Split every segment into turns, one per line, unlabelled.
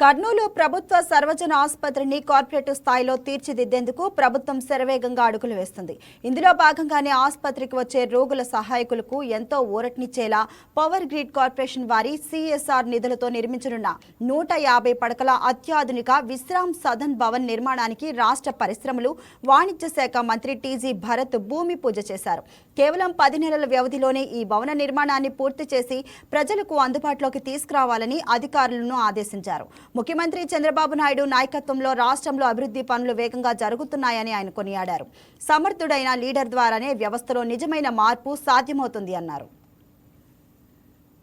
కర్నూలు ప్రభుత్వ సర్వజన ఆసుపత్రిని కార్పొరేటివ్ స్థాయిలో తీర్చిదిద్దేందుకు ప్రభుత్వం శరవేగంగా అడుగులు వేస్తుంది. ఇందులో భాగంగానే ఆసుపత్రికి వచ్చే రోగుల సహాయకులకు ఎంతో ఊరటనిచ్చేలా పవర్ గ్రిడ్ కార్పొరేషన్ వారి సిఎస్ఆర్ నిధులతో నిర్మించనున్న 150 పడకల అత్యాధునిక విశ్రామ్ సదన్ భవన్ నిర్మాణానికి రాష్ట్ర పరిశ్రమలు వాణిజ్య శాఖ మంత్రి టీజీ భరత్ భూమి పూజ చేశారు. కేవలం 10 నెలల వ్యవధిలోనే ఈ భవన నిర్మాణాన్ని పూర్తి చేసి ప్రజలకు అందుబాటులోకి తీసుకురావాలని అధికారులను ఆదేశించారు. ముఖ్యమంత్రి చంద్రబాబు నాయుడు నాయకత్వంలో రాష్ట్రంలో అభివృద్ధి పనులు వేగంగా జరుగుతున్నాయని ఆయన కొనియాడారు. సమర్థుడైన లీడర్ ద్వారానే వ్యవస్థలో నిజమైన మార్పు సాధ్యమవుతుంది అన్నారు.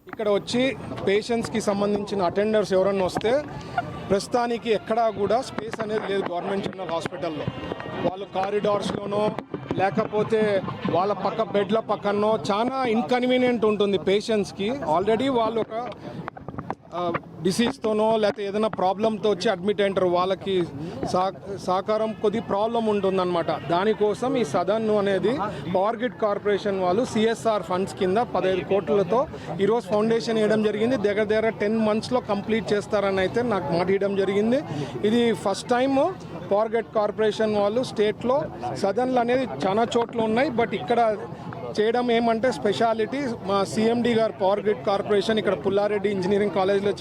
ఇక్కడ వచ్చి పేషెంట్స్కి సంబంధించిన అటెండర్స్ ఎవరన్నా వస్తే ప్రస్తుతానికి ఎక్కడా కూడా స్పేస్ అనేది లేదు గవర్నమెంట్ జనరల్ హాస్పిటల్లో. వాళ్ళు కారిడార్స్లోనో లేకపోతే వాళ్ళ పక్క బెడ్ల పక్కనో చాలా ఇన్కన్వీనియంట్ ఉంటుంది పేషెంట్స్కి. ఆల్రెడీ వాళ్ళు ఒక డిసీజ్తోనో లేకపోతే ఏదైనా ప్రాబ్లంతో వచ్చి అడ్మిట్ అయింటారు. వాళ్ళకి సహకారం కొద్ది ప్రాబ్లం ఉంటుందన్నమాట. దానికోసం ఈ సదన్ అనేది పవర్ గ్రిడ్ కార్పొరేషన్ వాళ్ళు సిఎస్ఆర్ ఫండ్స్ కింద 15 కోట్లతో ఈరోజు ఫౌండేషన్ వేయడం జరిగింది. దగ్గర 10 monthsలో కంప్లీట్ చేస్తారని అయితే నాకు మాట ఇవ్వడం జరిగింది. ఇది first time power grid corporation వాళ్ళు స్టేట్లో సదన్లు అనేది చాలా చోట్ల ఉన్నాయి. బట్ ఇక్కడ చేయడం ఏమంటే స్పెషాలిటీ మా సిఎండి గారు పవర్ గ్రిడ్ కార్పొరేషన్ ఇక్కడ పుల్లారెడ్డి ఇంజనీరింగ్ కాలేజ్లో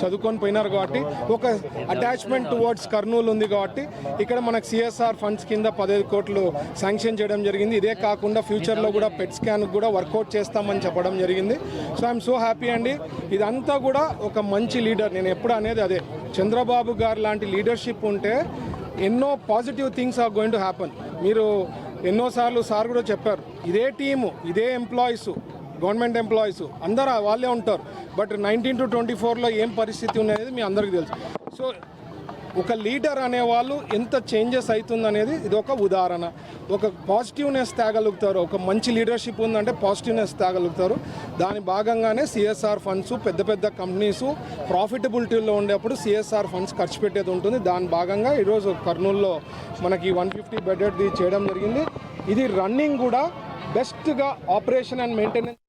చదువుకొని పోయినారు కాబట్టి ఒక అటాచ్మెంట్ టువర్డ్స్ కర్నూలు ఉంది కాబట్టి ఇక్కడ మనకు సిఎస్ఆర్ ఫండ్స్ కింద 15 కోట్లు శాంక్షన్ చేయడం జరిగింది. ఇదే కాకుండా ఫ్యూచర్లో కూడా పెట్ స్కాన్ కూడా వర్కౌట్ చేస్తామని చెప్పడం జరిగింది. సో ఐఎమ్ సో హ్యాపీ అండి. ఇదంతా కూడా ఒక మంచి లీడర్. నేను ఎప్పుడు అనేది అదే, చంద్రబాబు గారు లాంటి లీడర్షిప్ ఉంటే ఎన్నో positive things are going to happen. మీరు ఎన్నోసార్లు సార్ కూడా చెప్పారు, ఇదే టీము, ఇదే ఎంప్లాయీస్, గవర్నమెంట్ ఎంప్లాయీస్ అందరూ వాళ్ళే ఉంటారు. బట్ 19 to 24లో ఏం పరిస్థితి ఉన్నది మీ అందరికీ తెలుసు. సో ఒక లీడర్ అనేవాళ్ళు ఎంత చేంజెస్ అవుతుందనేది ఇది ఒక ఉదాహరణ. ఒక పాజిటివ్నెస్ తేగలుగుతారు. ఒక మంచి లీడర్షిప్ ఉందంటే పాజిటివ్నెస్ తేగలుగుతారు. దాని భాగంగానే సిఎస్ఆర్ ఫండ్స్ పెద్ద పెద్ద కంపెనీస్ ప్రాఫిటబిలిటీలో ఉండేప్పుడు సిఎస్ఆర్ ఫండ్స్ ఖర్చు పెట్టేది ఉంటుంది. దాని భాగంగా ఈరోజు కర్నూలులో మనకి 150 బెడెడ్ది చేయడం జరిగింది. ఇది రన్నింగ్ కూడా బెస్ట్గా ఆపరేషన్ అండ్ మెయింటెనెన్స్